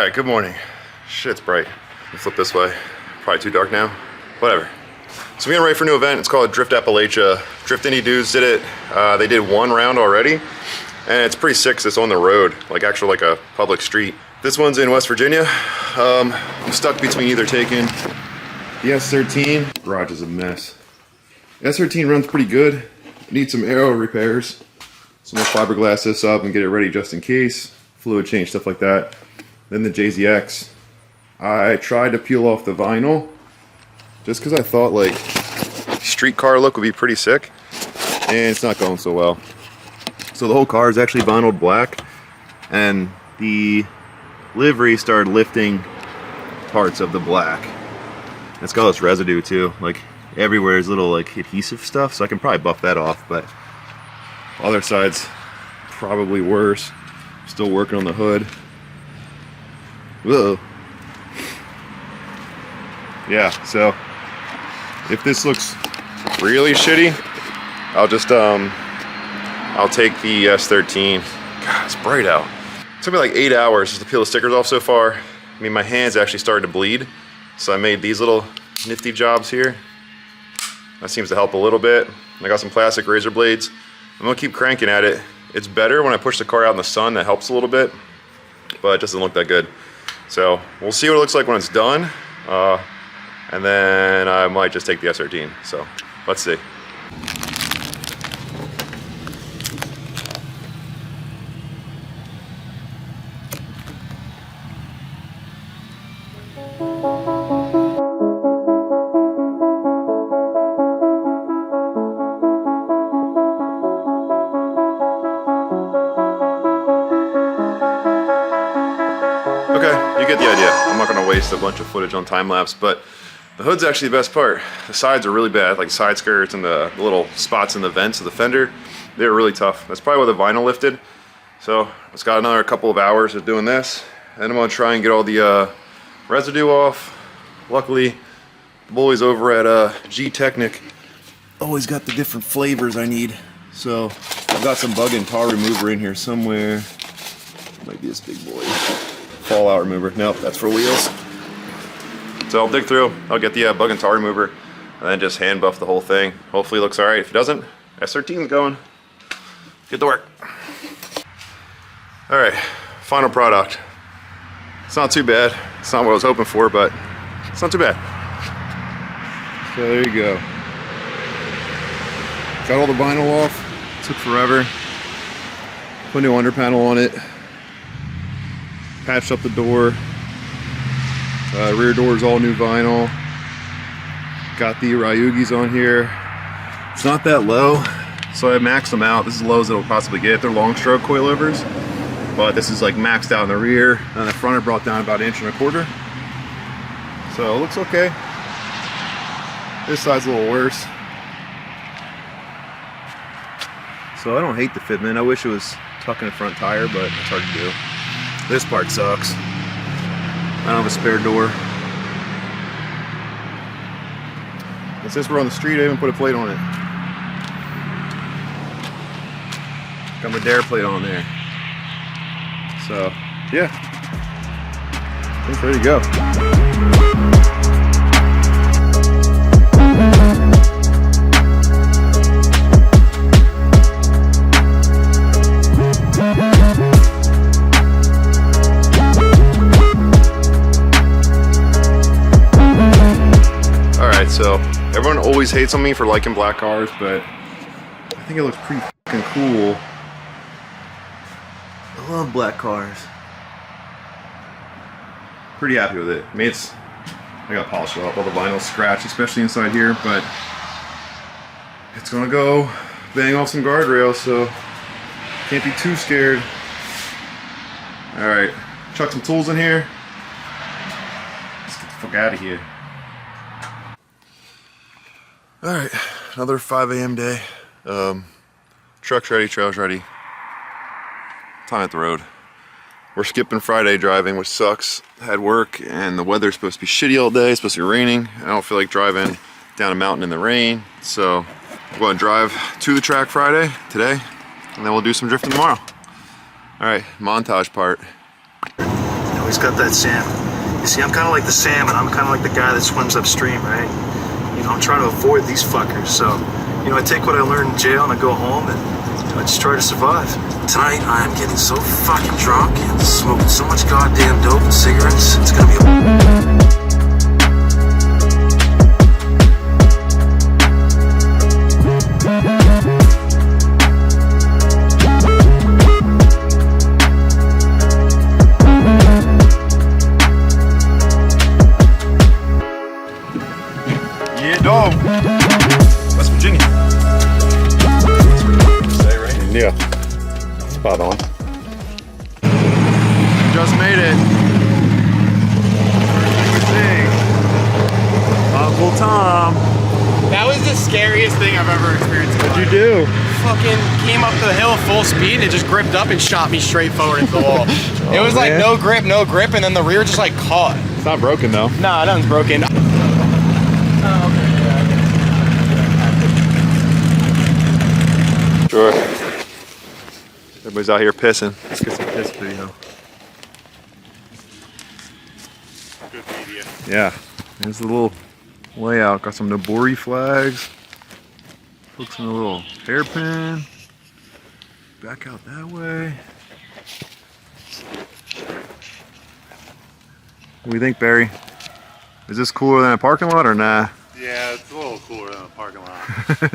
Alright, good morning. Shit's bright. We'll flip this way. Probably too dark now. Whatever. So we're getting ready for a new event. It's called Drift Appalachia. Drift Indie dudes did it. They did one round already. And it's pretty sick 'cause it's on the road. Like actually like a public street. This one's in West Virginia. I'm stuck between either taking the S13. Garage is a mess. The S13 runs pretty good. Need some aero repairs. So I'm gonna fiberglass this up and get it ready just in case. Fluid change, stuff like that. Then the JZX. I tried to peel off the vinyl just because I thought like street car look would be pretty sick, and it's not going so well. So the whole car is actually vinyled black, and the livery started lifting parts of the black. It's got this residue too, like everywhere is little like adhesive stuff, so I can probably buff that off, but other side's probably worse. Still working on the hood. Whoa. Yeah, so if this looks really shitty, I'll just I'll take the S13. God, it's bright out. It took me like 8 hours just to peel the stickers off so far. I mean, my hands actually started to bleed, so I made these little nifty jobs here. That seems to help a little bit. I got some plastic razor blades. I'm gonna keep cranking at it. It's better when I push the car out in the sun. That helps a little bit, but it doesn't look that good. So we'll see what it looks like when it's done, and then I might just take the S13. So let's see. Okay, you get the idea. I'm not gonna waste a bunch of footage on time lapse, but the hood's actually the best part. The sides are really bad, like side skirts and the little spots in the vents of the fender. They're really tough. That's probably why the vinyl lifted. So it's got another couple of hours of doing this. And I'm gonna try and get all the residue off. Luckily, the boys over at G-Technic always got the different flavors I need. So I've got some bug and tar remover in here somewhere. Might be this big boy. Fallout remover. Nope, that's for wheels. So I'll dig through, I'll get the bug and tar remover, and then just hand buff the whole thing. Hopefully it looks alright. If it doesn't, S13's going. Get to work. Alright, final product. It's not too bad. It's not what I was hoping for, but it's not too bad. So there you go. Got all the vinyl off. Took forever. Put a new under panel on it. Patched up the door. Rear door is all new vinyl. Got the Ryugis on here. It's not that low, so I maxed them out. This is as low as it'll possibly get. They're long stroke coilovers, but this is like maxed out in the rear. And the front I brought down about 1.25 inches. So it looks okay. This side's a little worse. So I don't hate the fitment. I wish it was tucking the front tire, but it's hard to do. This part sucks. I don't have a spare door. And since we're on the street, I haven't put a plate on it. Got my Dare plate on there. So, yeah. It's ready to go. So everyone always hates on me for liking black cars, but I think it looks pretty fucking cool. I love black cars. Pretty happy with it. I mean, I gotta polish it up. All the vinyl scratched, especially inside here, but it's gonna go bang off some guardrails, so can't be too scared. All right, chuck some tools in here. Let's get the fuck out of here. All right, another 5 a.m. day. Truck's ready, trail's ready. Time at the road. We're skipping Friday driving, which sucks. Had work, and the weather's supposed to be shitty all day. It's supposed to be raining. I don't feel like driving down a mountain in the rain, so we're going to drive to the track Friday, today, and then we'll do some drifting tomorrow. All right, montage part. know, he's got that salmon. You see, I'm kind of like the salmon. I'm kind of like the guy that swims upstream, right? You know, I'm trying to avoid these fuckers. So, you know, I take what I learned in jail and I go home and I just try to survive. Tonight, I am getting so fucking drunk and smoking so much goddamn dope and cigarettes. It's gonna be Yeah, dog. West Virginia. Say right? Yeah. Spot on. Just made it. Uncle Tom. That was the scariest thing I've ever experienced. What'd you do? Fucking came up the hill full speed and it just gripped up and shot me straight forward into the wall. It was like no grip, and then the rear just like caught. It's not broken though. Nah, nothing's broken. Sure. Everybody's out here pissing. Let's get some piss video. Good media. Yeah. There's the little layout. Got some Nobori flags. Hooks in a little hairpin. Back out that way. What do you think, Barry? Is this cooler than a parking lot or nah? Yeah, it's a little cooler than a parking lot.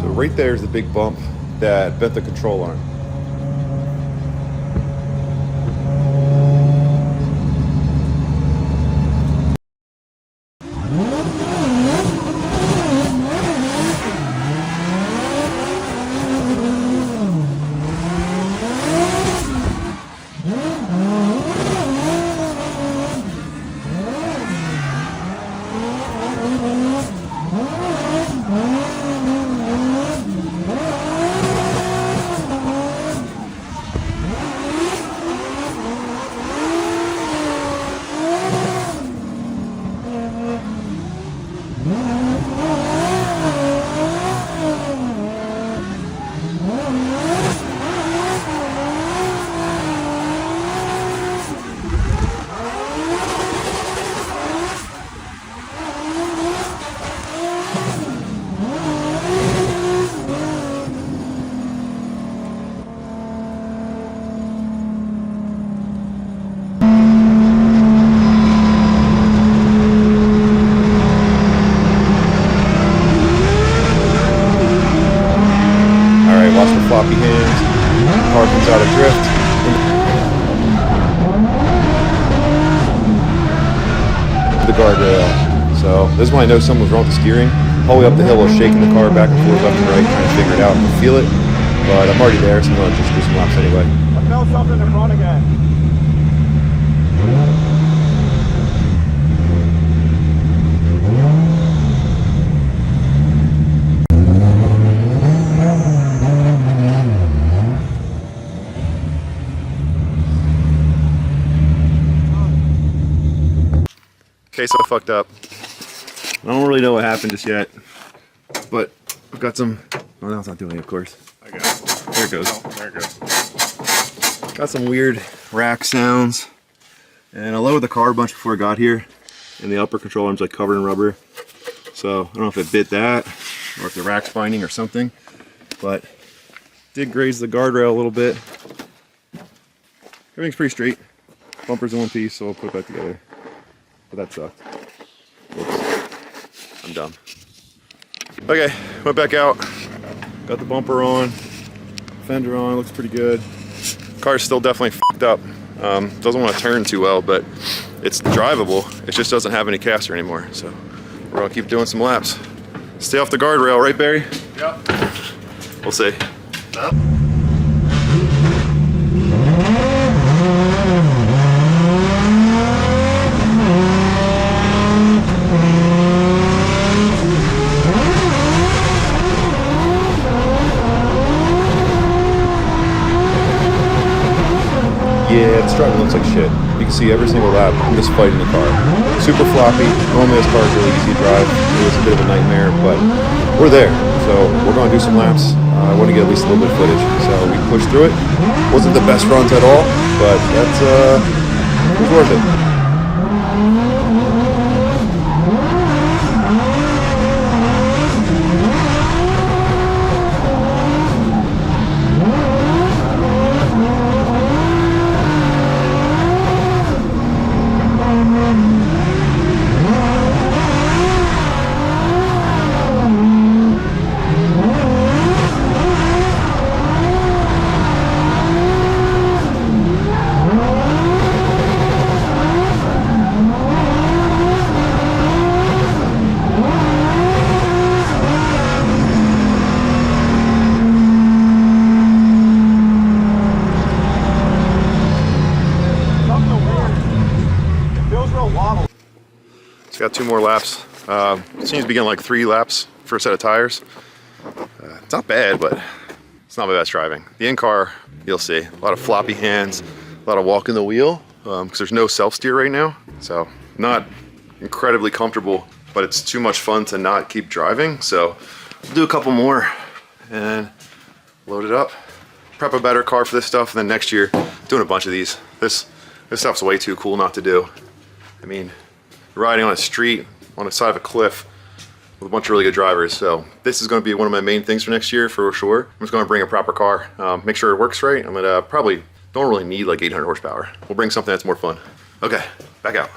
But right there is the big bump that bent the control arm. Watch the floppy hands. Car comes out of drift. The guardrail. So this is when I know something was wrong with the steering. All the way up the hill, I was shaking the car back and forth, left and right, trying to figure it out and feel it. But I'm already there, so I'm going to just do some laps anyway. I felt something in the front again. Okay, so I fucked up. I don't really know what happened just yet, but I've got some. Oh, no, it's not doing it, of course. I guess. There it goes. Oh, there it goes. Got some weird rack sounds, and I lowered the car a bunch before I got here, and the upper control arm's like covered in rubber. So I don't know if it bit that, or if the rack's binding or something, but did graze the guardrail a little bit. Everything's pretty straight. Bumper's in one piece, so I'll put it back together. But that sucked. Whoops. I'm dumb. Okay, went back out. Got the bumper on. Fender on, looks pretty good. Car's still definitely fucked up. Doesn't want to turn too well, but it's drivable. It just doesn't have any caster anymore. So we're gonna keep doing some laps. Stay off the guardrail, right, Barry? Yep. We'll see. Yep. Yeah, this driving looks like shit. You can see every single lap, I'm just fighting the car. Super floppy. Normally this car is really easy to drive. It was a bit of a nightmare, but we're there. So we're going to do some laps. I want to get at least a little bit of footage. So we pushed through it. Wasn't the best runs at all, but that's it was worth it. Got 2 more laps. Seems to be getting like 3 laps for a set of tires. It's not bad, but it's not my best driving. The in-car, you'll see, a lot of floppy hands, a lot of walking the wheel, because there's no self-steer right now. So not incredibly comfortable, but it's too much fun to not keep driving. So we'll do a couple more and load it up. Prep a better car for this stuff, and then next year, doing a bunch of these. This stuff's way too cool not to do. I mean, riding on a street on the side of a cliff with a bunch of really good drivers. So this is going to be one of my main things for next year for sure. I'm just going to bring a proper car, make sure it works right. I'm going to probably don't really need like 800 horsepower. We'll bring something that's more fun. Okay, back out.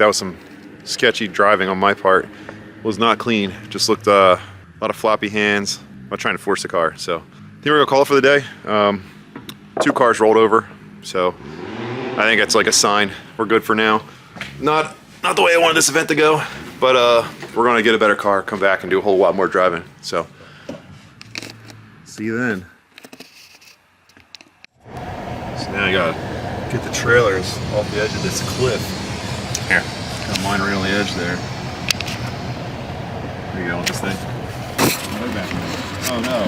That was some sketchy driving on my part. Was not clean. Just looked a lot of floppy hands. I'm not trying to force the car. So I think we're gonna call it for the day. 2 cars rolled over. So I think that's like a sign. We're good for now. Not the way I wanted this event to go, but we're gonna get a better car, come back and do a whole lot more driving. So see you then. So now I gotta get the trailers off the edge of this cliff. Here, got mine right on the edge there. There you go with this thing. Oh no.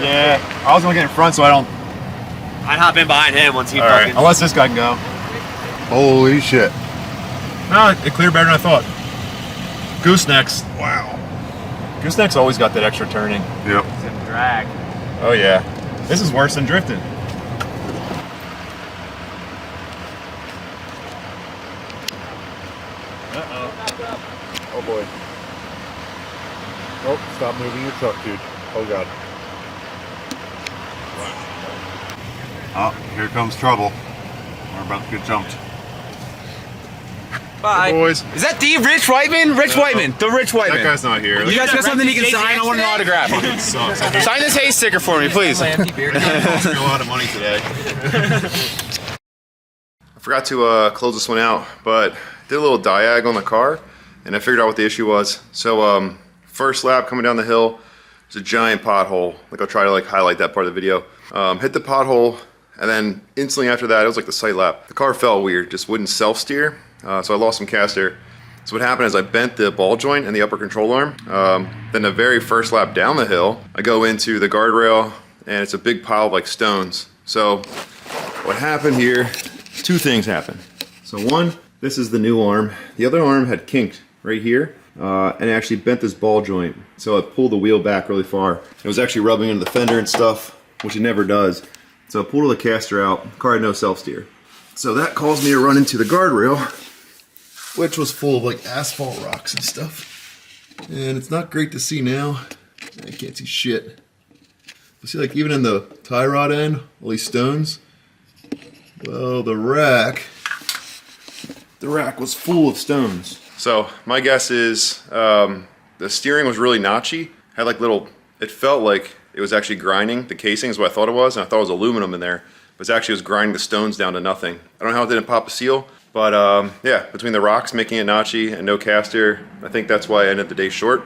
Yeah, I was gonna get in front so I don't. I'd hop in behind him once he Alright, unless this guy can go. Holy shit. No, it cleared better than I thought. Goosenecks. Wow. Goosenecks always got that extra turning. Yep. It's in drag. Oh yeah. This is worse than drifting. Uh-oh. Oh boy. Oh, stop moving your truck, dude. Oh god. Oh, here comes trouble. We're about to get jumped. Bye. Hey, boys. Is that the Rich Whiteman? Rich Whiteman. The Rich Whiteman. That guy's not here. You guys got something he can sign? I want an autograph. Sucks. Sign this hay sticker for me, please. It cost me a lot of money today. I forgot to close this one out, but did a little diag on the car, and I figured out what the issue was. So first lap coming down the hill, there's a giant pothole. Like I'll try to like highlight that part of the video. Hit the pothole, and then instantly after that, it was like the sight lap. The car felt weird, just wouldn't self-steer, so I lost some caster. So what happened is I bent the ball joint in the upper control arm. Then the very first lap down the hill, I go into the guardrail, and it's a big pile of like stones. So what happened here, 2 things happened. So one, this is the new arm. The other arm had kinked right here, and it actually bent this ball joint. So it pulled the wheel back really far. It was actually rubbing into the fender and stuff, which it never does. So I pulled the caster out, the car had no self-steer. So that caused me to run into the guardrail, which was full of like asphalt rocks and stuff. And it's not great to see now. I can't see shit. You see like even in the tie rod end, all these stones. Well, the rack was full of stones. So my guess is the steering was really notchy. Had like little, it felt like it was actually grinding. The casing is what I thought it was, and I thought it was aluminum in there. But it actually was grinding the stones down to nothing. I don't know how it didn't pop a seal, but yeah, between the rocks making it notchy and no caster, I think that's why I ended the day short.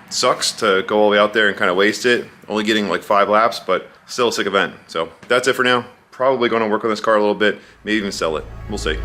Sucks to go all the way out there and kind of waste it. Only getting like 5 laps, but still a sick event. So that's it for now. Probably going to work on this car a little bit, maybe even sell it. We'll see.